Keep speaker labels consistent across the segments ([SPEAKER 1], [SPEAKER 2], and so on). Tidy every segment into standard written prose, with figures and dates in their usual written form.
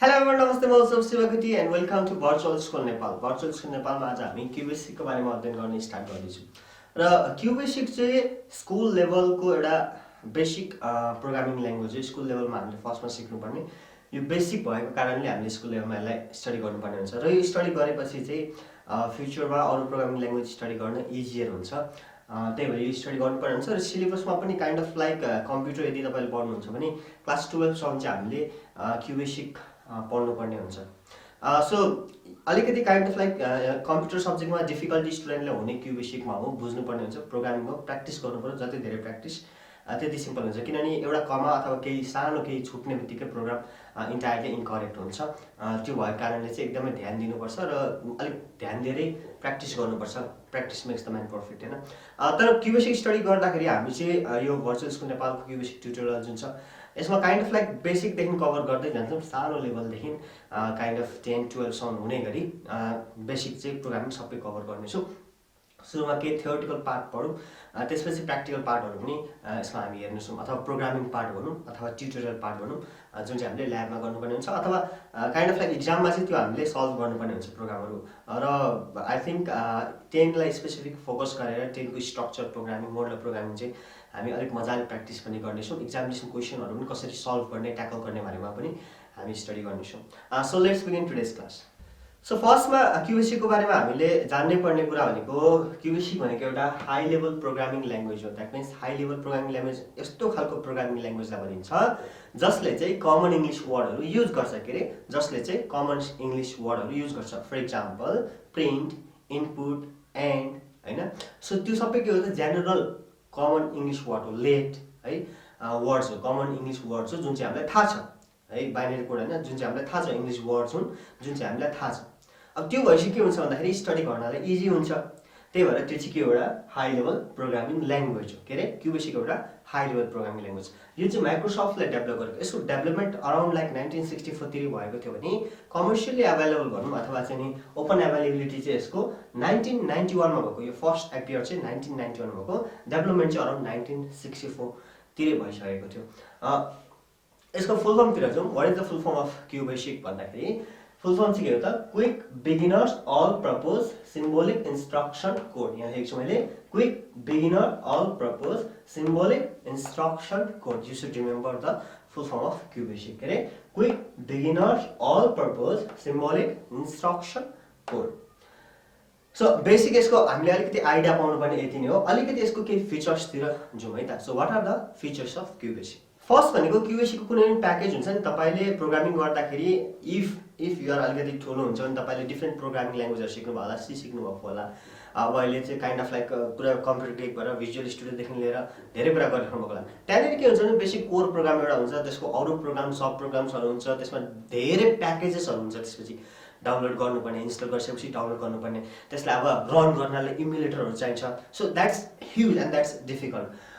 [SPEAKER 1] Hello everyone, Namaste, म उत्सव Siwakoti and welcome to Virtual School Nepal. Virtual School Nepal मा आज हामी QBASIC को बारेमा अध्ययन गर्न स्टार्ट गर्दैछौँ. र QBASIC चाहिँ स्कुल लेभलको एउटा बेसिक प्रोग्रामिङ ल्याङ्ग्वेज हो. स्कुल लेभलमा हामीले फर्स्टमा सिक्नुपर्ने यो बेसिक भएको कारणले हामीले स्कुल लेभलमा यसलाई स्टडी गर्नुपर्ने हुन्छ. र यो स्टडी गरेपछि चाहिँ फ्युचरमा अरु प्रोग्रामिङ ल्याङ्ग्वेज स्टडी गर्न इजियर हुन्छ. त्यही भएर यो स्टडी गर्नुपर्ने हुन्छ. र सिलेबसमा पनि काइन्ड अफ लाइक कम्प्युटर यदि तपाईले पढ्नुहुन्छ भने क्लास 12 सम्म चाहिँ हामीले QBASIC पढ्नुपर्ने हुन्छ. सो अलिकति काइन्ड अफ लाइक कम्प्युटर सब्जेक्टमा डिफिकल्टी स्टुडेन्टले हुने QBASIC मा हो, बुझ्नुपर्ने हुन्छ. प्रोग्रामिङ हो, प्र्याक्टिस गर्नुपर्छ. जति धेरै प्र्याक्टिस त्यति सिम्पल हुन्छ. किनभने एउटा कमा अथवा केही सानो केही छुट्ने बित्तिकै प्रोग्राम इन्टायरली इन्करेक्ट हुन्छ. त्यो भएको कारणले चाहिँ एकदमै ध्यान दिनुपर्छ र अलिक ध्यान दिएरै प्र्याक्टिस गर्नुपर्छ. Practice makes the man perfect हैन. तर QBASIC स्टडी गर्दाखेरि हामी चाहिँ यो भर्चुअल स्कुल नेपालको QBASIC ट्युटोरियल जुन छ यसमा काइन्ड अफ लाइक बेसिक देखि कभर गर्दै जान्छौँ. सानो लेभल देखि काइन्ड अफ 10-12 सम्म हुने गरी बेसिक चाहिँ प्रोग्रामिङ सबै कभर गर्नेछु. सुरुमा केही थ्योरिटिकल पार्ट पढौँ, त्यसपछि प्र्याक्टिकल पार्टहरु पनि यसमा हामी हेर्नेछौँ. अथवा प्रोग्रामिङ पार्ट भनौँ अथवा ट्युटोरियल पार्ट भनौँ, जुन चाहिँ हामीले ल्याबमा गर्नुपर्ने हुन्छ अथवा काइन्ड अफ लाइक एक्जाममा चाहिँ त्यो हामीले सल्भ गर्नुपर्ने हुन्छ प्रोग्रामहरु. र आई थिंक 10 लाई स्पेसिफिक फोकस गरेर 10 को स्ट्रक्चर प्रोग्रामिङ, मोडुलर प्रोग्रामिङ चाहिँ हामी अलिक मजाले प्र्याक्टिस पनि गर्नेछौँ. एक्जामिनेसन क्वेशनहरु पनि कसरी सल्भ गर्ने, ट्याकल गर्ने बारेमा पनि हामी स्टडी गर्नेछौँ. So let's begin today's class. So फर्स्टमा QBASIC को बारेमा हामीले जान्नै पर्ने कुरा भनेको QBASIC भनेको एउटा हाई लेभल प्रोग्रामिङ ल्याङ्ग्वेज हो. That means high level programming language यस्तो खालको प्रोग्रामिङ ल्याङ्ग्वेजलाई भनिन्छ जसले चाहिँ कमन इंग्लिश वर्डहरु युज गर्छ. के रे, जसले चाहिँ कमन इंग्लिश वर्डहरु युज गर्छ. For example print, input, and हैन. सो त्यो सबै के हो त जनरल कमन इंग्लिश वर्ड हो. लेट है वर्ड्स हो, कमन इंग्लिश वर्ड्स हो जुन चाहिँ हामीलाई थाहा छ है. बाइनरी कोड हैन, जुन चाहिँ हामीलाई थाहा छ इंग्लिश वर्ड्स हुन् जुन चाहिँ हामीलाई थाहा छ. अब त्यो भएपछि के हुन्छ भन्दाखेरि स्टडी गर्नलाई इजी हुन्छ. त्यही भएर त्यो चाहिँ के एउटा हाई लेभल प्रोग्रामिङ ल्याङ्ग्वेज हो. के रे, QBASIC एउटा हाई लेभल प्रोग्रामिङ ल्याङ्ग्वेज. यो चाहिँ माइक्रोसफ्टले डेभलप गरेको. यसको डेभलपमेन्ट अराउन्ड लाइक 1964 तिर भएको थियो भने कमर्शियली अवेलेबल भनौँ अथवा चाहिँ नि ओपन अवेलेबिलिटी चाहिँ यसको 1991 मा भएको. यो फर्स्ट एपियर चाहिँ 1991 मा भएको. डेभलपमेन्ट चाहिँ अराउन्ड 1964 तिर भइसकेको थियो. यसको फुल फर्म तिर जाउँ. What is the full form of QBASIC भन्दाखेरि फुल फर्म चाहिँ के हो त? Quick beginners all purpose symbolic instruction code. यहाँ लेखेको छु मैले, quick beginner all purpose symbolic instruction code. You should remember the full form of QBASIC. के रे, quick beginners all purpose symbolic instruction code. So basic यसको हामीले अलिकति idea पाउनु पर्ने यति नै हो. अलिकति यसको केही फिचर्स तिर जाउँ है त. So what are the features of QBASIC? First भनेको QBASIC को कुनै पनि प्याकेज हुन्छ नि, तपाईले प्रोग्रामिङ गर्दाखेरि इफ यु आर अलिकति ठुलो हुन्छ भने तपाईले डिफरेन्ट प्रोग्रामिङ ल्याङ्ग्वेजहरु सिक्नु भयो होला, सी सिक्नु भएको होला. अब अहिले चाहिँ काइन्ड अफ लाइक पुरा कम्प्युटर टेक भएर भिजुअल स्टुडियो देखि लिएर धेरै कुरा गरिराख्नु भएको होला. त्यहाँनिर के हुन्छ भने बेसिक कोर प्रोग्राम एउटा हुन्छ, त्यसको अरु प्रोग्राम सब प्रोग्राम्सहरु हुन्छ, त्यसमा धेरै प्याकेजेसहरु हुन्छ. त्यसपछि डाउनलोड गर्नुपर्ने, इन्स्टल गरिसकेपछि डाउनलोड गर्नुपर्ने, त्यसलाई अब रन गर्नलाई इमुलेटरहरु चाहिन्छ. So that's huge and that's difficult.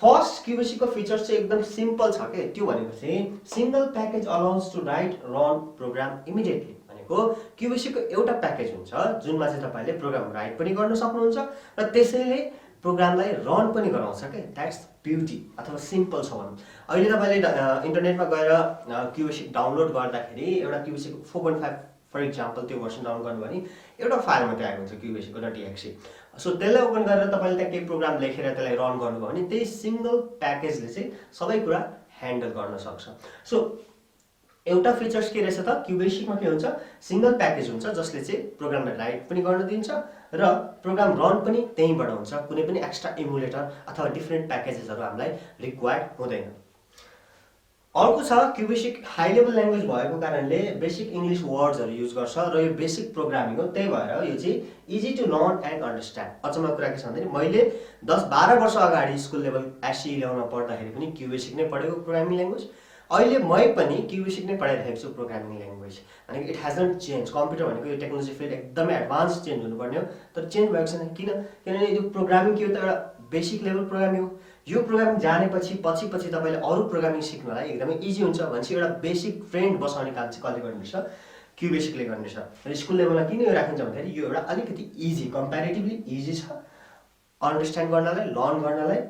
[SPEAKER 1] First QBASIC को फिचर्स चाहिँ एकदम सिम्पल छ के. त्यो भनेको चाहिँ single package allows to write run program immediately. भनेको QBASIC को एउटा प्याकेज हुन्छ जुनमा चाहिँ तपाईले प्रोग्राम राइट पनि गर्न सक्नुहुन्छ र त्यसैले प्रोग्रामलाई रन पनि गराउँछ के. द्याट्स ब्युटी अथवा सिम्पल छ भनौँ. अहिले तपाईले इन्टरनेटमा गएर QBASIC डाउनलोड गर्दाखेरि एउटा QBASIC 4.5 फर एक्जाम्पल त्यो भर्सन डाउनलोड गर्नु भने एउटा फाइल मात्रै आएको हुन्छ QBASIC को .exe. सो त्यसलाई ओपन गरेर तपाईले त्यहाँ केही प्रोग्राम लेखेर त्यसलाई रन गर्नुभयो भने त्यही सिंगल प्याकेजले चाहिँ सबै कुरा ह्यान्डल गर्न सक्छ. सो एउटा फिचर्स के रहेछ त? QBASIC मा के हुन्छ? सिंगल प्याकेज हुन्छ जसले चाहिँ प्रोग्रामलाई राइट पनि गर्न दिन्छ र प्रोग्राम रन पनि त्यहीबाट हुन्छ. कुनै पनि एक्स्ट्रा इमुलेटर अथवा डिफरेन्ट प्याकेजेसहरु हामीलाई रिक्वायर्ड हुँदैन. अर्को छ QBASIC हाई लेभल ल्याङ्ग्वेज भएको कारणले बेसिक इंग्लिश वर्ड्सहरु युज गर्छ र यो बेसिक प्रोग्रामिङ हो. त्यही भएर यो चाहिँ easy to learn and understand. अचम्म कुरा के छ भन्दाखेरि मैले 10-12 वर्ष अगाडि स्कुल लेभल SE ल्याउन पढ्दाखेरि पनि QBASIC नै पढेको प्रोग्रामिङ ल्याङ्ग्वेज. अहिले मै पनि QBASIC नै पढाइरहेको छु प्रोग्रामिङ ल्याङ्ग्वेज. अनि इट हैजन्ट चेन्ज. कम्प्युटर भनेको यो टेक्नोलोजी फिल्ड एकदमै एडभान्स चेन्ज हुनुपर्ने हो, तर चेन्ज भएको छैन. किनभने यो प्रोग्रामिङ के हो त? एउटा बेसिक लेभल प्रोग्रामिङ हो. यो प्रोग्रामिङ जानेपछि पछि तपाईले अरु प्रोग्रामिङ सिक्नलाई एकदमै इजी हुन्छ भनेपछि एउटा बेसिक फ्रेन्ड बसाउने काम चाहिँ कसले गर्नेछ? QBASIC ले गर्नेछ. र स्कुल लेभलमा किन यो राखिन्छ भन्दाखेरि यो एउटा अलिकति इजी, कम्प्यारेटिभली इजी छ. अन्डरस्ट्यान्ड गर्नलाई, लर्न गर्नलाई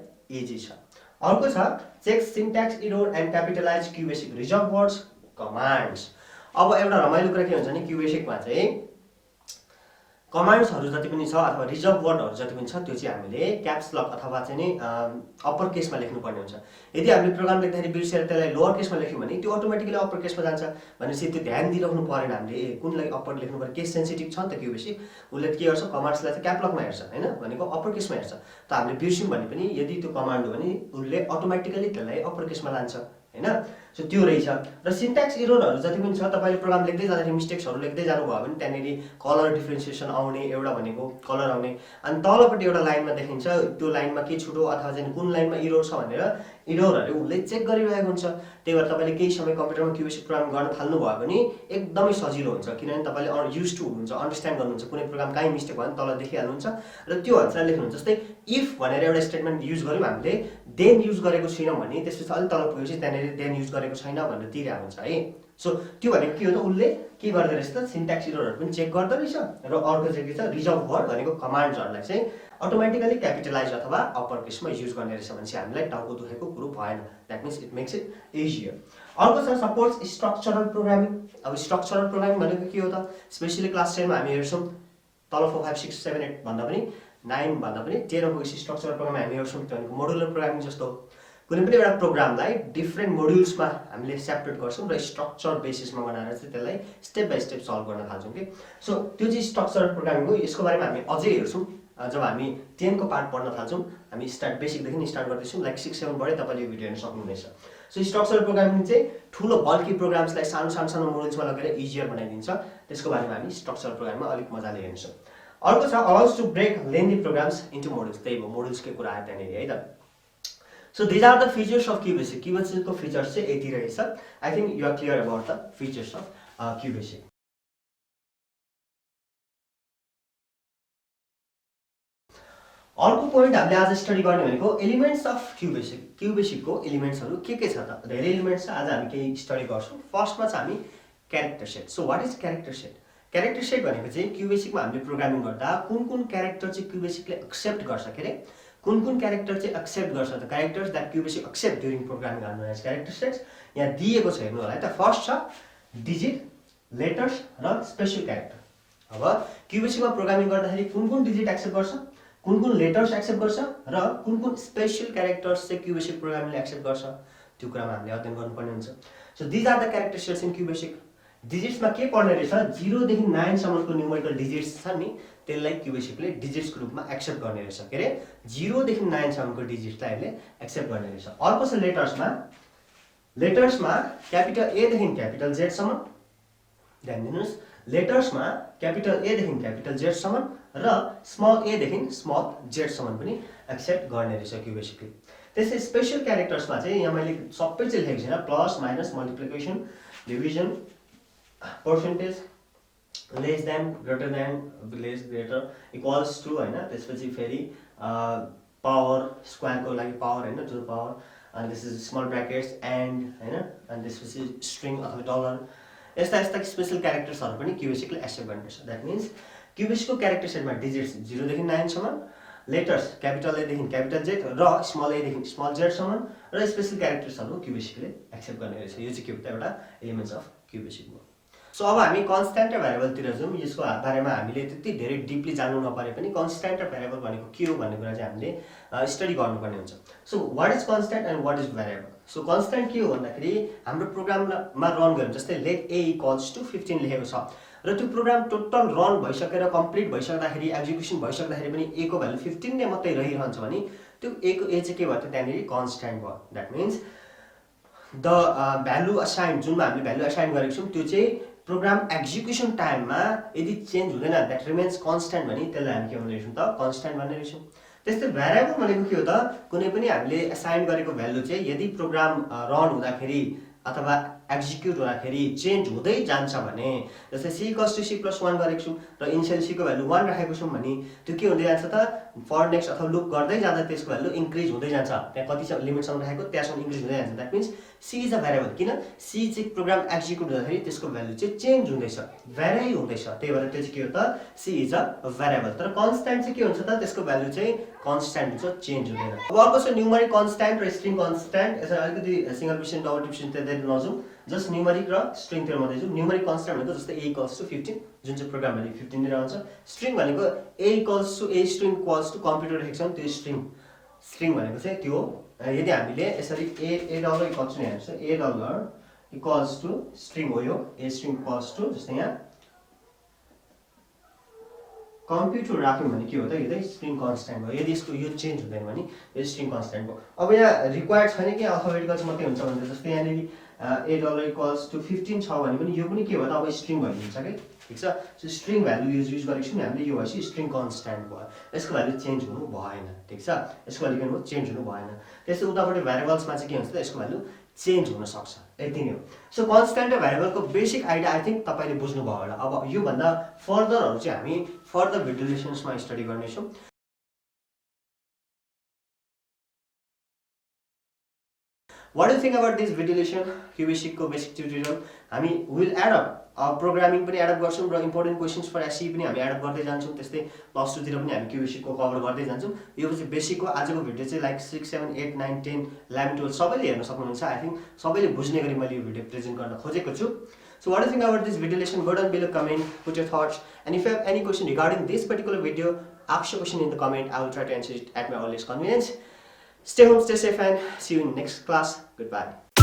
[SPEAKER 1] इजी छ. अर्को छ check syntax error and capitalize QBASIC reserve words commands. अब एउटा रमाइलो कुरा के हुन्छ नि क्युबेसिकमा चाहिँ कमान्ड्सहरू जति पनि छ अथवा रिजर्भ वर्डहरू जति पनि छ त्यो चाहिँ हामीले क्याप्स लक अथवा चाहिँ नि अप्पर केसमा लेख्नुपर्ने हुन्छ। यदि हामीले प्रोग्राम लेख्दाखेरि बिर्सेर त्यसलाई लोअर केसमा लेख्यौँ भने त्यो अटोमेटिकली अप्पर केसमा जान्छ। भनेपछि त्यो ध्यान दिइराख्नु परेन हामीले कुनलाई अप्पर लेख्नु पर्यो। केस सेन्सिटिभ छ नि त क्युबेसिक, उसले के गर्छ कमान्ड्सलाई चाहिँ क्याप लकमा हेर्छ होइन, भनेको अप्पर केसमा हेर्छ। त हामीले बिर्स्यौँ भने पनि यदि त्यो कमान्ड हो भने उसले अटोमेटिकली त्यसलाई अप्पर केसमा लान्छ हैन। सो त्यो रहेछ। र सिन्ट्याक्स एररहरू जति पनि छ तपाईले प्रोग्राम लेख्दै जाँदाखेरि मिस्टेक्सहरू लेख्दै जानुभयो भने त्यहाँनेरि कलर डिफ्रेन्सिएसन आउने, एउटा भनेको कलर आउने, अनि तलपट्टि एउटा लाइनमा देखिन्छ त्यो लाइनमा के छुटो अथवा चाहिँ कुन लाइनमा एरर छ भनेर एररहरू उसले चेक गरिरहेको हुन्छ। त्यही भएर तपाईले केही समय कम्प्युटरमा क्युबेसिक प्रोग्राम गर्न थाल्नु भयो भने एकदमै सजिलो हुन्छ, किनभने तपाईले युज टु हुनुहुन्छ, अन्डरस्ट्यान्ड गर्नुहुन्छ। कुनै प्रोग्राम कहीँ मिस्टेक भयो भने तल देखिहाल्नुहुन्छ र त्यो अनुसार लेख्नुहुन्छ। जस्तै इफ भनेर एउटा स्टेटमेन्ट युज गर्यौँ हामीले, देन युज गरेको छैनौँ भने त्यसपछि अलिक तल पुगेपछि त्यहाँनिर देन युज गरेको छैन भनेर तिरेको हुन्छ है। सो त्यो भनेको के हो त, उसले के गर्दो रहेछ त सिन्ट्याक्स एररहरू पनि चेक गर्दो रहेछ। र अर्को चाहिँ के छ, रिजर्भ वर्ड भनेको कमान्ड्सहरूलाई चाहिँ अटोमेटिकली क्यापिटलाइज अथवा अप्पर केसमा युज गर्ने रहेछ भने चाहिँ हामीलाई टाउको दुखेको कुरो भएन। That means it makes it easier. अर्को छ सपोर्ट्स स्ट्रक्चरल प्रोग्रामिङ। अब स्ट्रक्चरल प्रोग्रामिङ भनेको के हो त, स्पेसली क्लास 10 मा हामी हेर्छौँ तल 4 5 6 7 8 भन्दा पनि 9 भन्दा पनि 13 को स्ट्रक्चरल प्रोग्राम हामी हेर्छौँ। त्यो भनेको मोडुलर प्रोग्रामिङ जस्तो हो। कुनै पनि एउटा प्रोग्रामलाई डिफ्रेन्ट मोड्युल्समा हामीले सेपरेट गर्छौँ र स्ट्रक्चर बेसिसमा बनाएर चाहिँ त्यसलाई स्टेप बाई स्टेप सल्भ गर्न थाल्छौँ कि। सो त्यो चाहिँ स्ट्रक्चरल प्रोग्रामिङ हो। यसको बारेमा हामी अझै हेर्छौँ जब हामी 10 को पार्ट पढ्न थाल्छौँ। हामी बेसिकदेखि स्टार्ट गर्दैछौँ, लाइक 6 7 पढे तपाईँले यो भिडियो हेर्न सक्नुहुनेछ। सो स्ट्रक्चरल प्रोग्रामिङ चाहिँ ठुलो बल्की प्रोग्राम्सलाई सानो सानो सानो मोड्युल्समा लगेर इजियर बनाइदिन्छ। त्यसको बारेमा हामी स्ट्रक्चरल प्रोग्राममा अलिक मजाले हेर्छौँ। अर्को छ allows to break lengthy programs into modules. त्यही हो मोड्युल्सकै कुरा आयो त्यहाँनिर है त। So these are the features of QBASIC. QBASIC को features चाहिँ यति रहेछ। I think you are clear about the features of QBASIC. अर्को पोइन्ट हामीले आज स्टडी गर्ने भनेको एलिमेन्ट्स अफ QBASIC। QBASIC को एलिमेन्ट्सहरू के छ त, धेरै एलिमेन्ट्स छ। आज हामी केही स्टडी गर्छौँ। फर्स्टमा छ हामी character set. So what is character set? Character set भनेको चाहिँ QBASIC मा हामीले प्रोग्रामिङ गर्दा कुन कुन क्यारेक्टर चाहिँ QBASIC ले एक्सेप्ट गर्छ के रे, कुन कुन क्यारेक्टर चाहिँ एक्सेप्ट गर्छ त, characters that QBASIC accept during programming are known as character sets. यहाँ दिएको छ हेर्नु होला है त। फर्स्ट छ डिजिट, लेटर्स र स्पेशल क्यारेक्टर। अब QBASIC मा प्रोग्रामिङ गर्दाखेरि कुन कुन डिजिट एक्सेप्ट गर्छ, कुन कुन लेटर्स एक्सेप्ट गर्छ र कुन कुन स्पेशल क्यारेक्टर्स चाहिँ QBASIC प्रोग्रामिङले एक्सेप्ट गर्छ, त्यो कुरामा हामीले अध्ययन गर्नुपर्ने हुन्छ। So these are the character sets in QBASIC। डिजिट्समा के पढ्ने रहेछ, 0 देखि 9 सम्मको न्युमेरिकल डिजिट्स छ नि त्यसलाई QBASIC ले डिजिट्सको रूपमा एक्सेप्ट गर्ने रहेछ के रे। 0 देखि 9 सम्मको डिजिट्सलाई हामीले एक्सेप्ट गर्ने रहेछ। अर्को छ लेटर्समा। लेटर्समा क्यापिटल ए देखि क्यापिटल जेड सम्म, ध्यान दिनुस्, लेटर्समा क्यापिटल ए देखि क्यापिटल जेड सम्म र स्मल ए देखि स्मल जेड सम्म पनि एक्सेप्ट गर्ने रहेछ QBASIC ले। त्यसै स्पेशल क्यारेक्टर्समा चाहिँ यहाँ मैले सबै चाहिँ लेखेको छैन, plus minus multiplication division percentage less than greater than less greater equals to हैन, त्यसपछि फेरि पावर स्क्वायरको लागि पावर हैन टु द पावर, अनि त्यसपछि स्मल ब्र्याकेट्स एन्ड हैन, अनि त्यसपछि स्ट्रिङ अथवा डलर, यस्ता यस्ता स्पेशल क्यारेक्टर्सहरू पनि QBASIC ले एक्सेप्ट गर्नुपर्छ। द्याट मिन्स QBASIC को क्यारेक्टर सेटमा डिजिट्स 0 देखि 9 सम्म, लेटर्स क्यापिटल ए देखि क्यापिटल जेड र स्मल ए देखि स्मल जेड सम्म र स्पेशल क्यारेक्टर्सहरू QBASIC ले एक्सेप्ट गर्ने रहेछ। यो चाहिँ के हो त, एउटा एलिमेन्ट्स अफ QBASIC हो। सो अब हामी कन्स्ट्यान्ट र भ्यारिएबलतिर जाउँ। यसको बारेमा हामीले त्यति धेरै डिपली जान्नु नपरे पनि कन्स्ट्यान्ट र भ्यारिएबल भनेको के हो भन्ने कुरा चाहिँ हामीले स्टडी गर्नुपर्ने हुन्छ। So what is constant and what is variable? So constant के हो भन्दाखेरि हाम्रो प्रोग्राममा रन गऱ्यौँ, जस्तै लेट ए इक्वल्स टु 15 लेखेको छ र त्यो प्रोग्राम टोटल रन भइसकेर कम्प्लिट भइसक्दाखेरि एक्जिक्युसन भइसक्दाखेरि पनि ए को भ्यालु 15 नै मात्रै रहिरहन्छ भने त्यो ए को ए चाहिँ के भयो त, त्यहाँनिर कन्स्ट्यान्ट भयो। That means the value assign, जुनमा हामीले भ्यालु असाइन गरेको छौँ त्यो चाहिँ प्रोग्राम एक्जिक्युसन टाइममा यदि चेन्ज हुँदैन, द्याट रिमेन्स कन्स्ट्यान्ट भने त्यसलाई हामी के भन्ने रहेछौँ त, कन्स्ट्यान्ट भन्ने रहेछौँ। त्यस्तै भ्यारिएबल भनेको के हो त, कुनै पनि हामीले असाइन गरेको भ्यालु चाहिँ यदि प्रोग्राम रन हुँदाखेरि अथवा एक्जिक्युट हुँदाखेरि चेन्ज हुँदै जान्छ भने, जस्तै c = c + 1 गरेको छौँ र इनिसियली c को भ्यालु 1 राखेको छौँ भने त्यो के हुँदै जान्छ त, फर नेक्स्ट अथवा लुप गर्दै जाँदा त्यसको भ्यालु इन्क्रिज हुँदै जान्छ। त्यहाँ कति लिमिटसम्म राखेको त्यहाँसम्म इन्क्रिज हुँदै जान्छ। That means c is a variable. किन? c चाहिँ प्रोग्राम एक्जिक्युट हुँदाखेरि त्यसको भ्यालु चाहिँ चेन्ज हुँदैछ, भ्यारै हुँदैछ, त्यही भएर त्यो चाहिँ के हो त, c इज अ भ्यारिएबल। तर कन्स्ट्यान्ट चाहिँ के हुन्छ त, त्यसको भ्यालु चाहिँ कन्स्ट्यान्ट हुन्छ, चेन्ज हुँदैन। अब अर्को छ न्युमेरिक कन्स्ट्यान्ट र स्ट्रिङ कन्स्ट्यान्ट। यसलाई अलिकति सिंगल डिभिजन डबल डिभिजन त्यहाँ नजाउँ, जस्ट न्युमरिक र स्ट्रिङतिर मात्रै जाउँ। न्युमरिक कन्स्ट्यान्ट भनेको जस्तै a इक्वल्स टु 15 जुन चाहिँ प्रोग्राम भ्यालु 15 लिएर आउँछ। स्ट्रिङ भनेको a equals to a string equals to computer लेखेको छ त्यो स्ट्रिङ भनेको चाहिँ त्यो हो। यदि हामीले यसरी a डलर इक्वल्स टु हेर्छ a dollar equals to string हो यो a स्ट्रिङ इक्वल्स टु जस्तै यहाँ कम्प्युटर राख्यौँ भने के हो त यो चाहिँ स्ट्रिङ कन्स्ट्यान्ट हो। यदि यसको यो चेन्ज हुँदैन भने यो स्ट्रिङ कन्स्ट्यान्ट हो। अब यहाँ रिक्वायर्ड छैन कि अल्फाबेटिकल चाहिँ मात्रै हुन्छ भने जस्तै यहाँनिर a डलर इक्वल्स टु 15 छ भने पनि यो पनि के हो त अब स्ट्रिङ भइदिन्छ कि ठिक छ। सो स्ट्रिङ भ्यालु युज गरेको छौँ हामीले यो भएपछि स्ट्रिङ कन्स्ट्यान्ट भयो। यसको भ्यालु चेन्ज हुनु भएन ठिक छ। यसको भ्यालु के हो चेन्ज हुनु भएन। त्यसै उतापट्टि भ्यारिएबल्समा चाहिँ के हुन्छ त यसको भ्यालु चेन्ज हुन सक्छ यति नै हो। सो कन्स्ट्यान्ट र भ्यारिएबलको बेसिक आइडिया आई थिंक तपाईले बुझ्नुभयो होला। अब यो भन्दा फर्दरहरु चाहिँ हामी फर्दर भिडियो लेसन्समा स्टडी गर्नेछौँ। What do you think about this video lesson? QBASIC को basic tutorial हामी will add up प्रोग्रामिङ पनि एड अप गर्छौं र इम्पोर्टेन्ट क्वेशन्स फर एसई पनि हामी एड अप गर्दै जान्छौं। त्यस्तै प्लस 2 तिर पनि हामी QBASIC को कभर गर्दै जान्छौं। यो चाहिँ बेसिक हो। आजको भिडियो चाहिँ लाइक 6 7 8 9 10 11 12 सबैले हेर्न सक्नुहुन्छ। आई थिंक सबैले बुझ्ने गरी मैले यो भिडियो प्रेजेन्ट गर्न खोजेको छु। So what do you think about this video lesson? Go down below, comment, put your thoughts, and if you have any question regarding this particular video, ask your question in the comment. I will try to answer it at my earliest convenience. Stay home, stay safe, and see you in the next class. Goodbye.